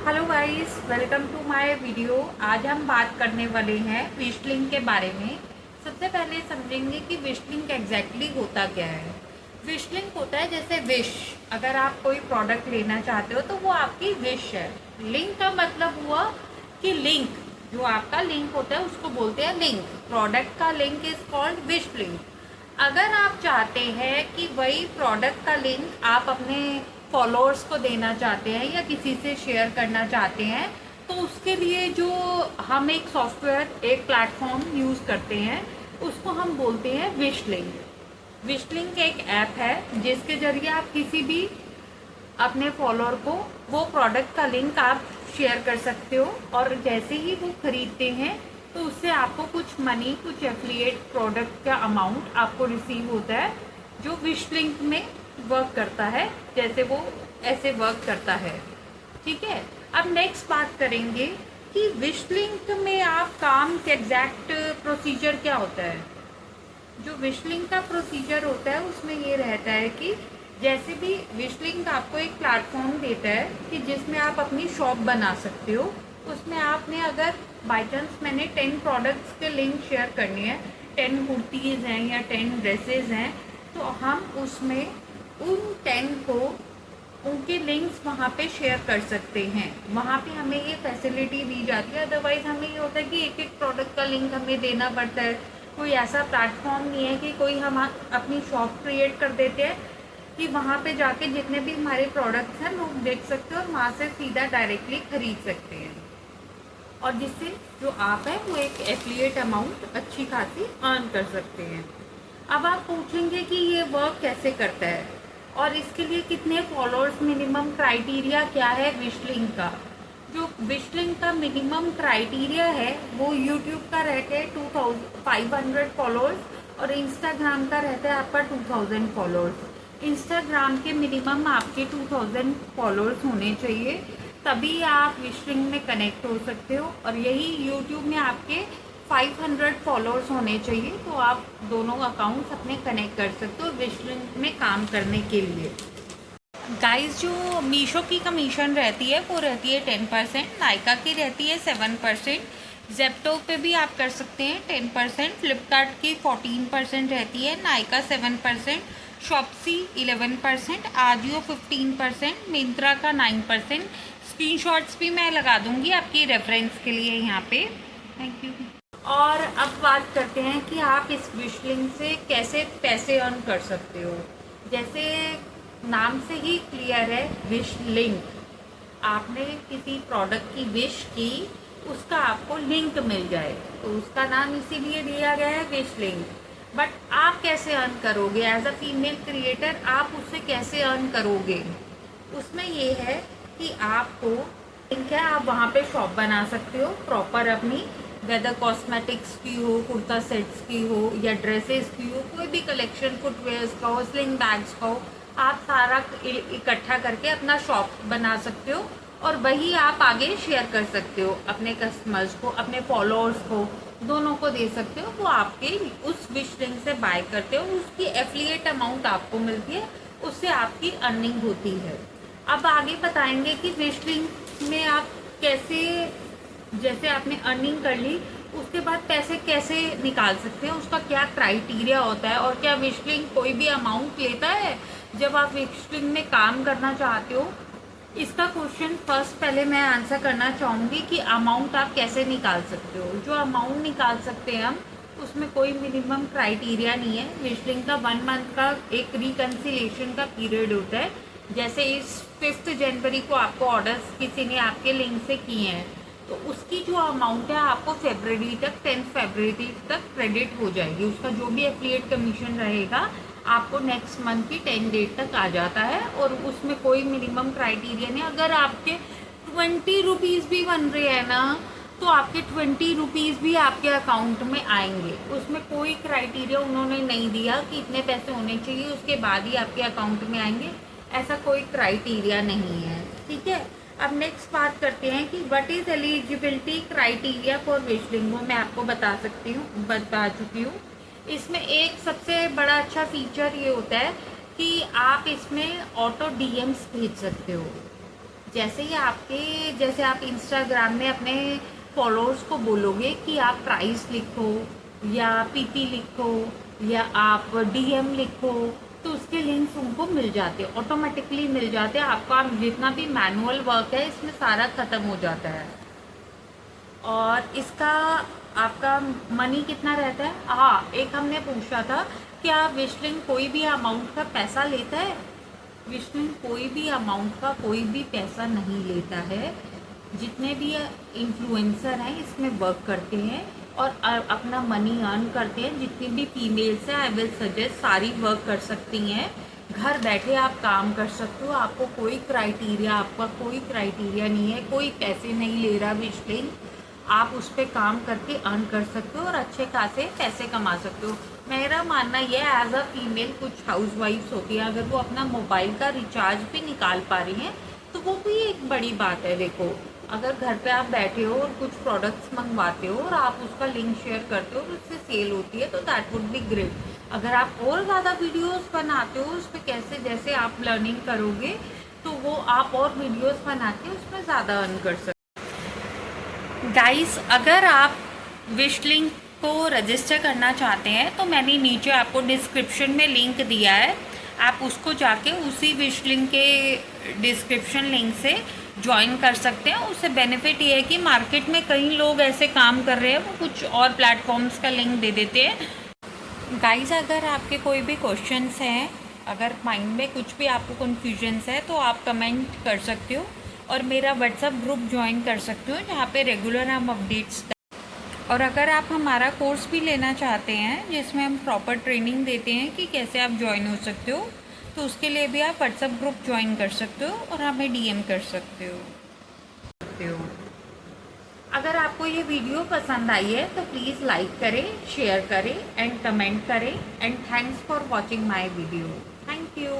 Hello guys, welcome to my video. आज हम बात करने वाले हैं विश लिंक के बारे में। सबसे पहले समझेंगे कि विश लिंक एग्जैक्टली होता क्या है। विश लिंक होता है जैसे विश, अगर आप कोई प्रोडक्ट लेना चाहते हो तो वो आपकी विश है। लिंक का मतलब हुआ कि लिंक, जो आपका लिंक होता है उसको बोलते हैं लिंक। प्रोडक्ट का link is called wish link. अगर आप चाहते हैं कि वही प्रोडक्ट का लिंक आप अपने फॉलोअर्स को देना चाहते हैं या किसी से शेयर करना चाहते हैं, तो उसके लिए जो हम एक सॉफ्टवेयर, एक प्लेटफॉर्म यूज़ करते हैं उसको हम बोलते हैं विश लिंक। विश लिंक एक ऐप है जिसके ज़रिए आप किसी भी अपने फॉलोअर को वो प्रोडक्ट का लिंक आप शेयर कर सकते हो, और जैसे ही वो खरीदते हैं तो उससे आपको कुछ मनी, कुछ एफिलिएट प्रोडक्ट का अमाउंट आपको रिसीव होता है, जो विश लिंक में वर्क करता है। जैसे वो ऐसे वर्क करता है, ठीक है। अब नेक्स्ट बात करेंगे कि विश लिंक में आप काम के एग्जैक्ट प्रोसीजर क्या होता है। जो विश लिंक का प्रोसीजर होता है उसमें ये रहता है कि जैसे भी विश लिंक आपको एक प्लेटफॉर्म देता है कि जिसमें आप अपनी शॉप बना सकते हो। उसमें आपने अगर बाई चांस मैंने 10 प्रोडक्ट्स के लिंक शेयर करने हैं, 10 कुर्तीज़ हैं या 10 ड्रेसेस हैं, तो हम उसमें उन 10 को, उनके लिंक्स वहाँ पे शेयर कर सकते हैं। वहाँ पे हमें ये फैसिलिटी दी जाती है। अदरवाइज़ हमें ये होता है कि एक एक प्रोडक्ट का लिंक हमें देना पड़ता है। कोई ऐसा प्लेटफॉर्म नहीं है कि कोई हम अपनी शॉप क्रिएट कर देते हैं कि वहाँ पे जाके जितने भी हमारे प्रोडक्ट्स हैं लोग देख सकते हैं और वहाँ से सीधा डायरेक्टली खरीद सकते हैं, और जिससे जो आप है वो एक एफिलिएट अमाउंट अच्छी खासी अर्न कर सकते हैं। अब आप पूछेंगे कि ये वर्क कैसे करता है और इसके लिए कितने फॉलोअर्स, मिनिमम क्राइटेरिया क्या है विश लिंक का। जो विश लिंक का मिनिमम क्राइटेरिया है वो यूट्यूब का रहता है 2500 फॉलोअर्स, और इंस्टाग्राम का रहता है आपका 2000 फॉलोअर्स। इंस्टाग्राम के मिनिमम आपके 2000 फॉलोअर्स होने चाहिए, तभी आप विश लिंक में कनेक्ट हो सकते हो। और यही यूट्यूब में आपके 500 फॉलोअर्स होने चाहिए, तो आप दोनों अकाउंट्स अपने कनेक्ट कर सकते हो विश लिंक में काम करने के लिए। गाइस, जो मीशो की कमीशन रहती है वो रहती है 10%, नायका की रहती है 7%, जेप्टो पे भी आप कर सकते हैं 10%, फ्लिपकार्ट की 14% रहती है, नायका 7%, शॉप्सी 11%, आजियो 15%, मिंत्रा का 9%। स्क्रीनशॉट्स भी मैं लगा दूंगी आपकी रेफरेंस के लिए यहाँ पे। Thank you. और अब बात करते हैं कि आप इस विश लिंक से कैसे पैसे अर्न कर सकते हो। जैसे नाम से ही क्लियर है, विश लिंक। आपने किसी प्रोडक्ट की विश की, उसका आपको लिंक मिल जाए, तो उसका नाम इसीलिए दिया गया है विश लिंक। बट आप कैसे अर्न करोगे एज अ फीमेल क्रिएटर, आप उससे कैसे अर्न करोगे, उसमें ये है कि आपको लिंक है, आप वहाँ पे शॉप बना सकते हो प्रॉपर अपनी, वेदर कॉस्मेटिक्स की हो, कुर्ता सेट्स की हो या ड्रेसेस की हो, कोई भी कलेक्शन फुटवेयर्स का हो, स्लिंग बैग्स का हो, आप सारा इकट्ठा करके अपना शॉप बना सकते हो, और वही आप आगे शेयर कर सकते हो अपने कस्टमर्स को, अपने फॉलोअर्स को, दोनों को दे सकते हो। वो आपके उस विश लिंक से बाय करते हो, उसकी एफिलिएट अमाउंट आपको मिलती है, उससे आपकी अर्निंग होती है। अब आगे बताएंगे कि विश लिंक में आप कैसे, जैसे आपने अर्निंग कर ली उसके बाद पैसे कैसे निकाल सकते हैं, उसका क्या क्राइटेरिया होता है, और क्या विश लिंक कोई भी अमाउंट लेता है जब आप विश लिंक में काम करना चाहते हो। इसका क्वेश्चन फर्स्ट पहले मैं आंसर करना चाहूँगी कि अमाउंट आप कैसे निकाल सकते हो। जो अमाउंट निकाल सकते हैं हम, उसमें कोई मिनिमम क्राइटेरिया नहीं है। विश लिंक का 1 मंथ का एक रिकन्सिलेशन का पीरियड होता है। जैसे इस 5 जनवरी को आपको ऑर्डर्स किसी ने आपके लिंक से किए हैं, तो उसकी जो अमाउंट है आपको फरवरी तक, 10 फरवरी तक क्रेडिट हो जाएगी। उसका जो भी एफिलिएट कमीशन रहेगा आपको नेक्स्ट मंथ की 10 डेट तक आ जाता है, और उसमें कोई मिनिमम क्राइटेरिया नहीं। अगर आपके 20 रुपीज़ भी बन रहे हैं ना, तो आपके 20 रुपीज़ भी आपके अकाउंट में आएंगे। उसमें कोई क्राइटेरिया उन्होंने नहीं दिया कि इतने पैसे होने चाहिए उसके बाद ही आपके अकाउंट में आएंगे, ऐसा कोई क्राइटेरिया नहीं है, ठीक है। अब नेक्स्ट बात करते हैं कि what is eligibility criteria for wish link. वो मैं आपको बता चुकी हूँ। इसमें एक सबसे बड़ा अच्छा फीचर ये होता है कि आप इसमें ऑटो डीएम्स भेज सकते हो। जैसे आप इंस्टाग्राम में अपने फॉलोअर्स को बोलोगे कि आप प्राइस लिखो या पीपी लिखो या आप डीएम लिखो, तो उसके लिंक्स उनको मिल जाते हैं, ऑटोमेटिकली मिल जाते हैं। आपका जितना भी मैनुअल वर्क है इसमें सारा ख़त्म हो जाता है। और इसका आपका मनी कितना रहता है? हाँ, एक हमने पूछा था क्या विशलिंक कोई भी अमाउंट का पैसा लेता है? विशलिंक कोई भी अमाउंट का कोई भी पैसा नहीं लेता है। जितने भी इन्फ्लुएंसर हैं इसमें वर्क करते हैं और अपना मनी अर्न करते हैं। जितनी भी फीमेल्स हैं, आई विल सजेस्ट सारी वर्क कर सकती हैं। घर बैठे आप काम कर सकते हो, आपका कोई क्राइटेरिया नहीं है, कोई पैसे नहीं ले रहा विशलिंक। आप उस पर काम करके अर्न कर सकते हो और अच्छे खासे पैसे कमा सकते हो। मेरा मानना यह है, एज अ फीमेल कुछ हाउस वाइफ्स होती हैं, अगर वो अपना मोबाइल का रिचार्ज भी निकाल पा रही हैं तो वो भी एक बड़ी बात है। देखो, अगर घर पे आप बैठे हो और कुछ प्रोडक्ट्स मंगवाते हो और आप उसका लिंक शेयर करते हो और उससे सेल होती है तो दैट वुड बी ग्रेट। अगर आप और ज़्यादा वीडियोस बनाते हो उस पर कैसे जैसे आप लर्निंग करोगे तो वो आप और वीडियोस बना के उसमें ज़्यादा अर्न कर सकते। गाइस, अगर आप विश लिंक को रजिस्टर करना चाहते हैं तो मैंने नीचे आपको डिस्क्रिप्शन में लिंक दिया है, आप उसको जाके उसी विश लिंक के डिस्क्रिप्शन लिंक से ज्वाइन कर सकते हैं। उससे बेनिफिट ये है कि मार्केट में कई लोग ऐसे काम कर रहे हैं, वो कुछ और प्लेटफॉर्म्स का लिंक दे देते हैं। गाइस, अगर आपके कोई भी क्वेश्चंस हैं, अगर माइंड में कुछ भी आपको कन्फ्यूजन्स है तो आप कमेंट कर सकते हो और मेरा व्हाट्सएप ग्रुप ज्वाइन कर सकते हो जहाँ पे रेगुलर हम अपडेट्स। और अगर आप हमारा कोर्स भी लेना चाहते हैं जिसमें हम प्रॉपर ट्रेनिंग देते हैं कि कैसे आप ज्वाइन हो सकते हो, तो उसके लिए भी आप व्हाट्सएप ग्रुप ज्वाइन कर सकते हो और हमें डीएम कर सकते हो। अगर आपको ये वीडियो पसंद आई है तो प्लीज़ लाइक करें, शेयर करें एंड कमेंट करें। And thanks for watching my video. Thank you.